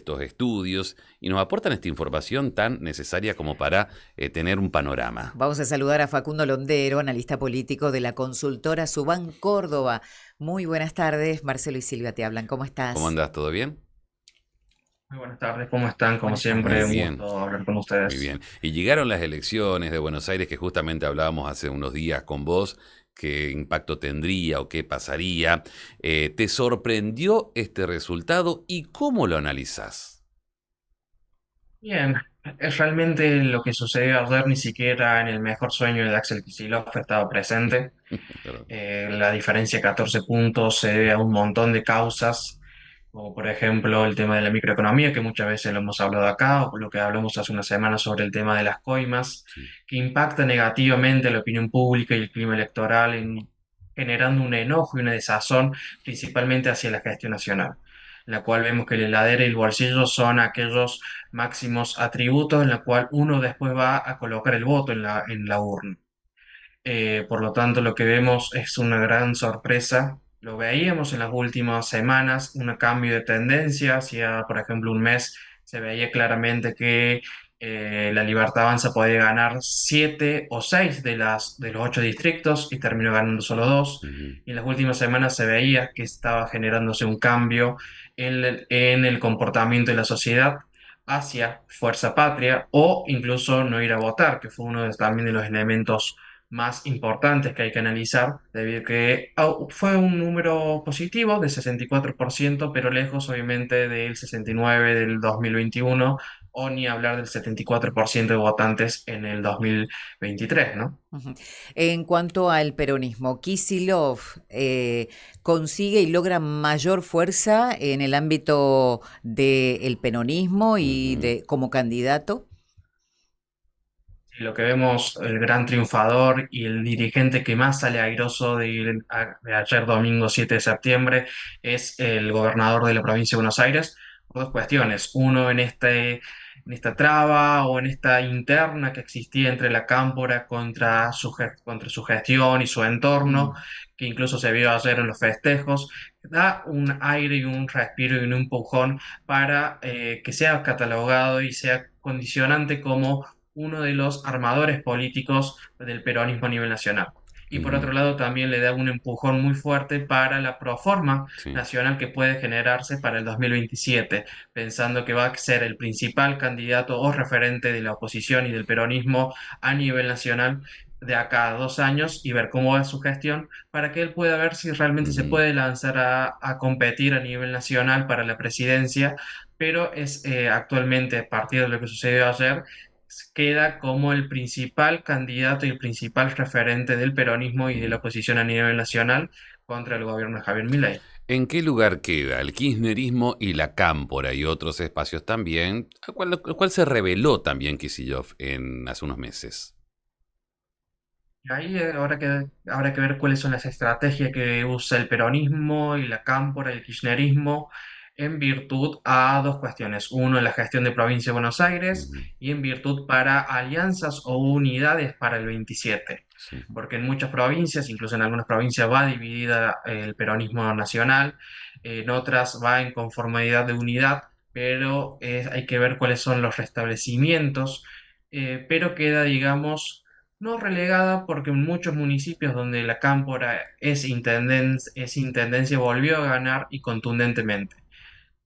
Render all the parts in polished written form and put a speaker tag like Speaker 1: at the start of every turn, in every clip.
Speaker 1: estos estudios y nos aportan esta información tan necesaria como para tener un panorama.
Speaker 2: Vamos a saludar a Facundo Londero, analista político de la consultora Subán Córdoba. Muy buenas tardes, Marcelo y Silvia te hablan. ¿Cómo
Speaker 1: ¿Cómo
Speaker 2: estás?
Speaker 1: andás? ¿Todo bien?
Speaker 3: Muy buenas tardes, ¿cómo están? Como
Speaker 2: Buenas
Speaker 1: Muy
Speaker 3: siempre, un
Speaker 2: tardes.
Speaker 1: bien,
Speaker 3: gusto hablar con
Speaker 1: muy
Speaker 3: ustedes.
Speaker 1: bien. Y llegaron las elecciones de Buenos Aires que justamente hablábamos hace unos días con vos, qué impacto tendría o qué pasaría. ¿Te sorprendió este resultado y cómo lo analizás?
Speaker 3: Bien, es realmente lo que sucedió ayer, ni siquiera en el mejor sueño de Axel Kicillof estaba presente.
Speaker 1: Perdón.
Speaker 3: La diferencia de 14 puntos se debe a un montón de causas, como por ejemplo el tema de la microeconomía, que muchas veces lo hemos hablado acá, o lo que hablamos hace una semana sobre el tema de las coimas,
Speaker 1: Sí.
Speaker 3: que impacta negativamente la opinión pública y el clima electoral, generando un enojo y una desazón, principalmente hacia la gestión nacional, en la cual vemos que la heladera y el bolsillo son aquellos máximos atributos en la cual uno después va a colocar el voto en la urna. Por lo tanto, lo que vemos es una gran sorpresa. Lo veíamos en las últimas semanas, un cambio de tendencia. Hacia, por ejemplo, un mes se veía claramente que la Libertad Avanza podía ganar 7 o 6 de los 8 distritos y terminó ganando solo dos.
Speaker 1: Ujú.
Speaker 3: Y en las últimas semanas se veía que estaba generándose un cambio en el comportamiento de la sociedad hacia Fuerza Patria o incluso no ir a votar, que fue uno también de los elementos más importantes que hay que analizar, debido a que fue un número positivo de 64%, pero lejos obviamente del 69% del 2021, o ni hablar del 74% de votantes en el 2023, ¿no?
Speaker 2: Ujú. En cuanto al peronismo, Kicillof consigue y logra mayor fuerza en el ámbito del peronismo y
Speaker 1: Ujú.
Speaker 2: de como candidato.
Speaker 3: Y lo que vemos, el gran triunfador y el dirigente que más sale airoso de ayer domingo 7 de septiembre es el gobernador de la provincia de Buenos Aires, por dos cuestiones. Uno, en esta traba o en esta interna que existía entre la cámpora contra su gestión y su entorno,
Speaker 2: Mm.
Speaker 3: que incluso se vio ayer en los festejos, da un aire y un respiro y un empujón para que sea catalogado y sea condicionante como uno de los armadores políticos del peronismo a nivel nacional. Y por
Speaker 1: Ujú.
Speaker 3: otro lado, también le da un empujón muy fuerte para la proforma
Speaker 1: Sí.
Speaker 3: nacional que puede generarse para el 2027, pensando que va a ser el principal candidato o referente de la oposición y del peronismo a nivel nacional de acá a 2 años y ver cómo va su gestión para que él pueda ver si realmente se
Speaker 1: Ujú.
Speaker 3: puede lanzar a competir a nivel nacional para la presidencia, pero es actualmente, a partir de lo que sucedió ayer, queda como el principal candidato y el principal referente del peronismo y de la
Speaker 1: Ujú.
Speaker 3: oposición a nivel nacional contra el gobierno de Javier Milei.
Speaker 1: ¿En qué lugar queda el kirchnerismo y la cámpora y otros espacios también, al cual se reveló también Kicillof hace unos meses?
Speaker 3: Y ahí habrá que ver cuáles son las estrategias que usa el peronismo y la cámpora y el kirchnerismo en virtud a dos cuestiones. Uno, en la gestión de provincia de Buenos Aires
Speaker 1: Ujú.
Speaker 3: y en virtud para alianzas o unidades para el 27.
Speaker 1: Sí.
Speaker 3: Porque en muchas provincias, incluso en algunas provincias, va dividida el peronismo nacional, en otras va en conformidad de unidad, pero hay que ver cuáles son los restablecimientos, pero queda, digamos, no relegada porque en muchos municipios donde la cámpora es intendencia volvió a ganar y contundentemente.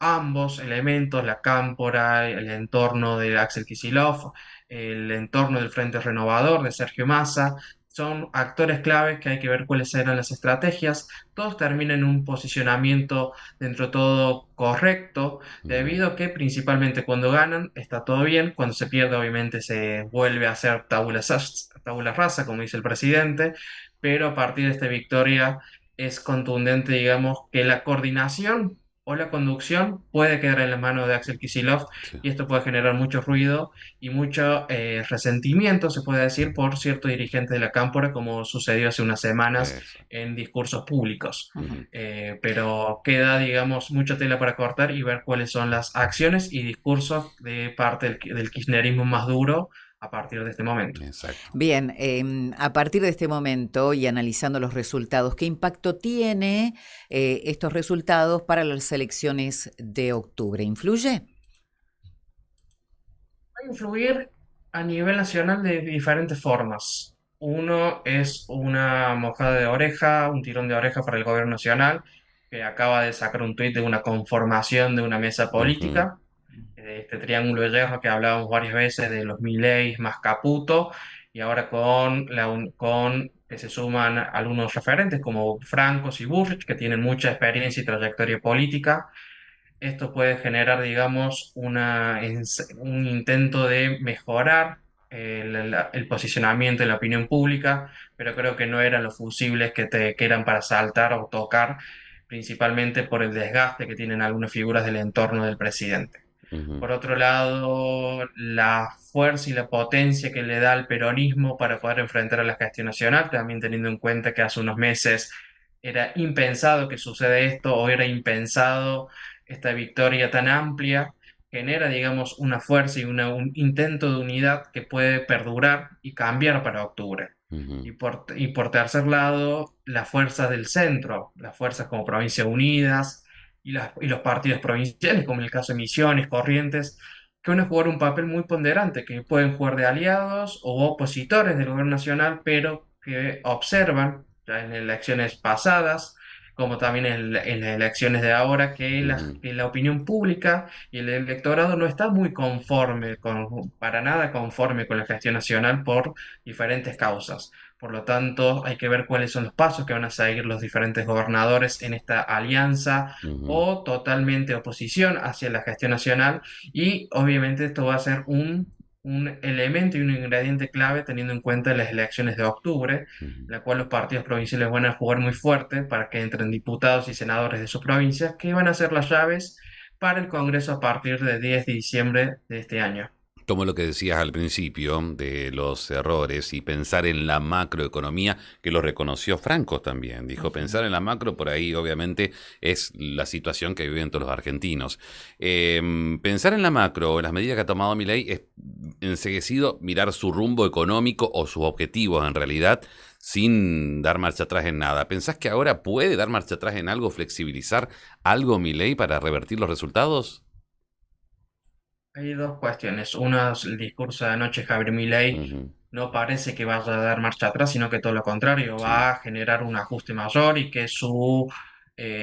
Speaker 3: Ambos elementos, la cámpora, el entorno de Axel Kicillof, el entorno del Frente Renovador de Sergio Massa, son actores claves que hay que ver cuáles eran las estrategias. Todos terminan en un posicionamiento dentro de todo correcto,
Speaker 1: Ujú.
Speaker 3: debido a que principalmente cuando ganan está todo bien, cuando se pierde obviamente se vuelve a hacer tabula rasa, como dice el presidente, pero a partir de esta victoria es contundente, digamos, que la coordinación o la conducción puede quedar en las manos de Axel Kicillof
Speaker 1: Sí.
Speaker 3: y esto puede generar mucho ruido y mucho resentimiento, se puede decir, por ciertos dirigentes de la cámpora, como sucedió hace unas semanas
Speaker 1: Eso.
Speaker 3: en discursos públicos.
Speaker 2: Ujú.
Speaker 3: Pero queda, digamos, mucha tela para cortar y ver cuáles son las acciones y discursos de parte del kirchnerismo más duro a partir de este momento.
Speaker 1: Exacto.
Speaker 2: Bien, a partir de este momento y analizando los resultados, ¿qué impacto tiene estos resultados para las elecciones de octubre? ¿Influye?
Speaker 3: Va a influir a nivel nacional de diferentes formas. Uno es una mojada de oreja, un tirón de oreja para el gobierno nacional, que acaba de sacar un tuit de una conformación de una mesa
Speaker 1: Ujú,
Speaker 3: política, de este triángulo de hierro que hablábamos varias veces de los Milei más Caputo, y ahora con que se suman algunos referentes como Francos y Bullrich, que tienen mucha experiencia y trayectoria política. Esto puede generar, digamos, un intento de mejorar el posicionamiento de la opinión pública, pero creo que no eran los fusibles que eran para saltar o tocar, principalmente por el desgaste que tienen algunas figuras del entorno del presidente.
Speaker 1: ujú,
Speaker 3: Por otro lado, la fuerza y la potencia que le da al peronismo para poder enfrentar a la gestión nacional, también teniendo en cuenta que hace unos meses era impensado que suceda esto o era impensado esta victoria tan amplia, genera, digamos, una fuerza y un intento de unidad que puede perdurar y cambiar para octubre.
Speaker 1: ujú,
Speaker 3: Y por tercer lado, las fuerzas del centro, las fuerzas como Provincias Unidas y los partidos provinciales, como en el caso de Misiones, Corrientes, que van a jugar un papel muy ponderante, que pueden jugar de aliados o opositores del gobierno nacional, pero que observan ya en elecciones pasadas, como también en las elecciones de ahora,
Speaker 1: ujú,
Speaker 3: que la opinión pública y el electorado no está muy para nada conforme con la gestión nacional por diferentes causas. Por lo tanto, hay que ver cuáles son los pasos que van a seguir los diferentes gobernadores en esta alianza
Speaker 1: ujú,
Speaker 3: o totalmente oposición hacia la gestión nacional. Y obviamente esto va a ser un elemento y un ingrediente clave teniendo en cuenta las elecciones de octubre, en
Speaker 1: ujú.
Speaker 3: la cual los partidos provinciales van a jugar muy fuerte para que entren diputados y senadores de sus provincias, que van a ser las llaves para el Congreso a partir del 10 de diciembre de este año.
Speaker 1: Como lo que decías al principio de los errores y pensar en la macroeconomía, que lo reconoció Franco también. Dijo,
Speaker 3: Ujú.
Speaker 1: pensar en la macro por ahí obviamente es la situación que viven todos los argentinos. Pensar en la macro, en las medidas que ha tomado Milei, es enseguecido mirar su rumbo económico o sus objetivos en realidad sin dar marcha atrás en nada. ¿Pensás que ahora puede dar marcha atrás en algo, flexibilizar algo Milei para revertir los resultados?
Speaker 3: Hay dos cuestiones. Una es el discurso de anoche, Javier Milei
Speaker 1: Ujú,
Speaker 3: no parece que vaya a dar marcha atrás, sino que todo lo contrario,
Speaker 1: sí.
Speaker 3: va a generar un ajuste mayor y que su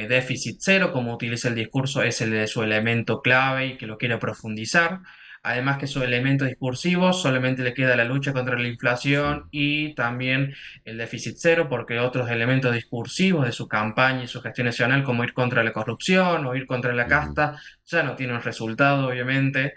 Speaker 3: déficit cero, como utiliza el discurso, es el de su elemento clave y que lo quiere profundizar. Además que su elemento discursivo solamente le queda la lucha contra la inflación
Speaker 1: Sí.
Speaker 3: y también el déficit cero, porque otros elementos discursivos de su campaña y su gestión nacional, como ir contra la corrupción o ir contra la
Speaker 1: Ujú,
Speaker 3: casta, ya no tienen resultado, obviamente.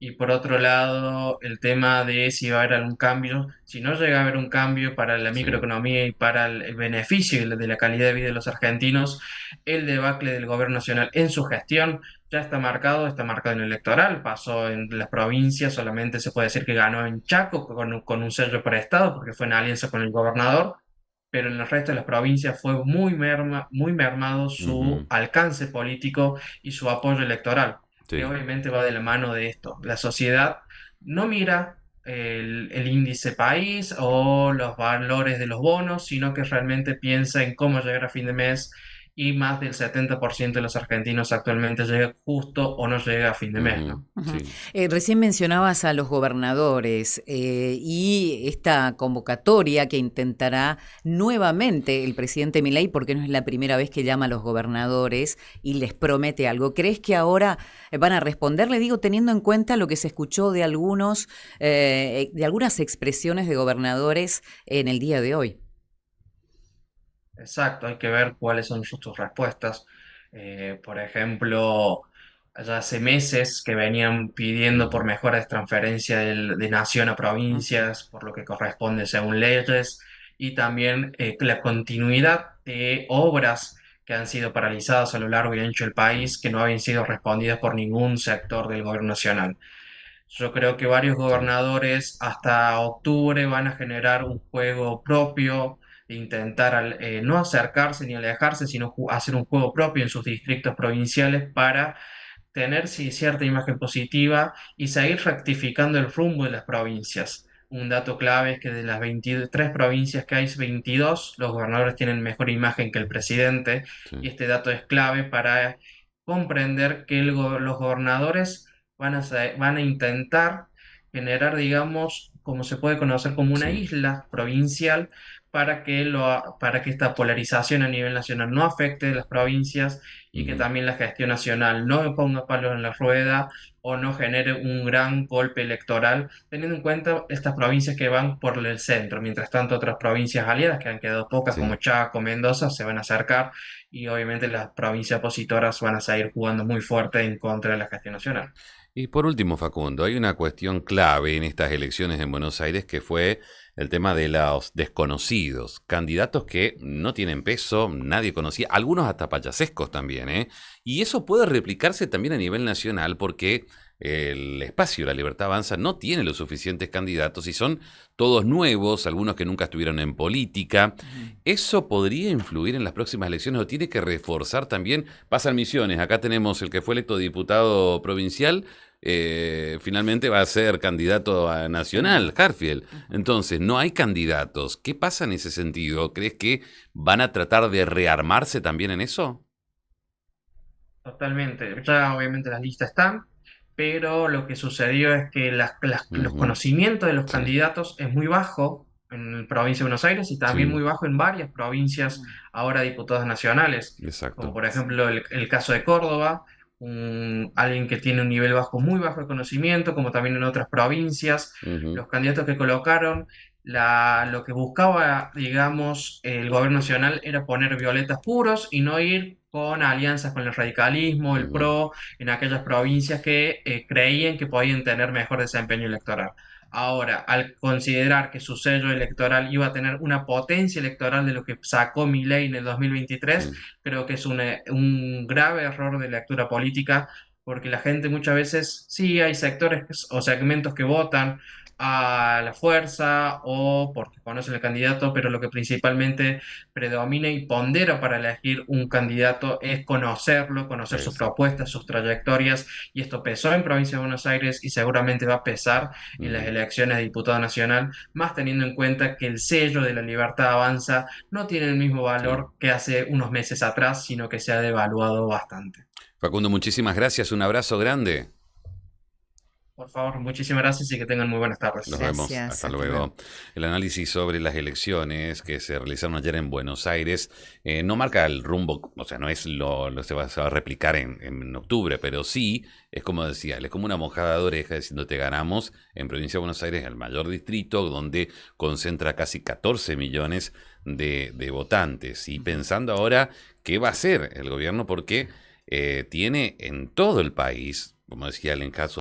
Speaker 3: Y por otro lado, el tema de si va a haber algún cambio, si no llega a haber un cambio para la
Speaker 1: sí.
Speaker 3: microeconomía y para el beneficio de la calidad de vida de los argentinos, el debacle del gobierno nacional en su gestión ya está marcado en el electoral, pasó en las provincias, solamente se puede decir que ganó en Chaco con un sello por estado, porque fue en alianza con el gobernador, pero en el resto de las provincias fue muy mermado su
Speaker 1: Ujú,
Speaker 3: alcance político y su apoyo electoral, que
Speaker 1: sí.
Speaker 3: obviamente va de la mano de esto. La sociedad no mira el índice país o los valores de los bonos, sino que realmente piensa en cómo llegar a fin de mes y más del 70% de los argentinos actualmente llega justo o no llega a fin de mes,
Speaker 1: Ujú,
Speaker 3: ¿no?
Speaker 2: Ujú.
Speaker 1: sí.
Speaker 2: Recién mencionabas a los gobernadores y esta convocatoria que intentará nuevamente el presidente Milei, porque no es la primera vez que llama a los gobernadores y les promete algo. ¿Crees que ahora van a responder? Le digo, teniendo en cuenta lo que se escuchó de algunas expresiones de gobernadores en el día de hoy.
Speaker 3: Exacto, hay que ver cuáles son sus respuestas. Por ejemplo, ya hace meses que venían pidiendo por
Speaker 1: Ujú,
Speaker 3: mejoras de transferencia de nación a
Speaker 2: Ujú.
Speaker 3: provincias, por lo que corresponde según leyes, y también la continuidad de obras que han sido paralizadas a lo largo y ancho del
Speaker 1: sí,
Speaker 3: país, que no habían sido respondidas por ningún sector del gobierno nacional. Yo creo que varios
Speaker 1: sí.
Speaker 3: gobernadores hasta octubre van a generar un juego propio, de intentar no acercarse ni alejarse, sino hacer un juego propio en sus distritos provinciales para tener sí, cierta imagen positiva y seguir rectificando el rumbo de las provincias. Un dato clave es que de las 23 provincias que hay, 22 los gobernadores tienen mejor imagen que el presidente, y
Speaker 1: Sí.
Speaker 3: este dato es clave para comprender que los gobernadores van a intentar generar, digamos, como se puede conocer como una
Speaker 1: Sí.
Speaker 3: isla provincial para que esta polarización a nivel nacional no afecte las provincias y que
Speaker 1: Ujú.
Speaker 3: también la gestión nacional no ponga palos en la rueda o no genere un gran golpe electoral, teniendo en cuenta estas provincias que van por el centro. Mientras tanto, otras provincias aliadas, que han quedado pocas, como
Speaker 1: Sí.
Speaker 3: Chaco, Mendoza, se van a acercar y obviamente las provincias opositoras van a seguir jugando muy fuerte en contra de la gestión nacional.
Speaker 1: Y por último, Facundo, hay una cuestión clave en estas elecciones en Buenos Aires que fue el tema de los desconocidos, candidatos que no tienen peso, nadie conocía, algunos hasta payasescos también, ¿eh? Y eso puede replicarse también a nivel nacional porque el espacio La Libertad Avanza no tiene los suficientes candidatos y son todos nuevos, algunos que nunca estuvieron en política.
Speaker 2: Ujú.
Speaker 1: ¿Eso podría influir en las próximas elecciones o tiene que reforzar también? Pasan Misiones, acá tenemos el que fue electo diputado provincial, finalmente va a ser candidato a nacional,
Speaker 2: Senador.
Speaker 1: Harfield.
Speaker 2: Ujú.
Speaker 1: Entonces, no hay candidatos. ¿Qué pasa en ese sentido? ¿Crees que van a tratar de rearmarse también en eso?
Speaker 3: Totalmente. Ya obviamente las listas están, pero lo que sucedió es que los
Speaker 1: Ujú.
Speaker 3: conocimientos de los
Speaker 1: Sí,
Speaker 3: candidatos es muy bajo en la provincia de Buenos Aires y también
Speaker 1: sí,
Speaker 3: muy bajo en varias provincias
Speaker 2: Mm.
Speaker 3: ahora diputados nacionales, como
Speaker 1: exacto.
Speaker 3: por ejemplo el caso de Córdoba, alguien que tiene un nivel bajo, muy bajo de conocimiento, como también en otras provincias.
Speaker 1: Ujú.
Speaker 3: Los candidatos que colocaron, lo que buscaba, digamos, el gobierno nacional era poner violetas puros y no ir con alianzas con el radicalismo, el
Speaker 1: Ujú.
Speaker 3: PRO, en aquellas provincias que creían que podían tener mejor desempeño electoral. Ahora, al considerar que su sello electoral iba a tener una potencia electoral de lo que sacó Milei en el 2023,
Speaker 1: Sí.
Speaker 3: creo que es un grave error de lectura política, porque la gente muchas veces, sí, hay sectores o segmentos que votan a la fuerza o porque conocen el candidato, pero lo que principalmente predomina y pondera para elegir un candidato es conocerlo, conocer sus
Speaker 1: Exacto.
Speaker 3: propuestas, sus trayectorias, y esto pesó en Provincia de Buenos Aires y seguramente va a pesar en las
Speaker 1: Ujú.
Speaker 3: elecciones de diputado nacional, más teniendo en cuenta que el sello de la Libertad Avanza no tiene el mismo
Speaker 1: Sí.
Speaker 3: valor que hace unos meses atrás, sino que se ha devaluado bastante.
Speaker 1: Facundo, muchísimas gracias. Un abrazo grande.
Speaker 3: Por favor, muchísimas gracias y que tengan muy buenas
Speaker 1: Nos
Speaker 3: tardes.
Speaker 1: vemos.
Speaker 2: Gracias,
Speaker 1: Hasta
Speaker 2: hasta luego.
Speaker 1: luego. El análisis sobre las elecciones que se realizaron ayer en Buenos Aires no marca el rumbo, o sea, no es se va a replicar en octubre, pero sí, es como decía, es como una mojada de oreja diciendo te ganamos en Provincia de Buenos Aires, el mayor distrito, donde concentra casi 14 millones de votantes. Y
Speaker 2: Ujú.
Speaker 1: pensando ahora qué va a hacer el gobierno, porque tiene en todo el país, como decía el caso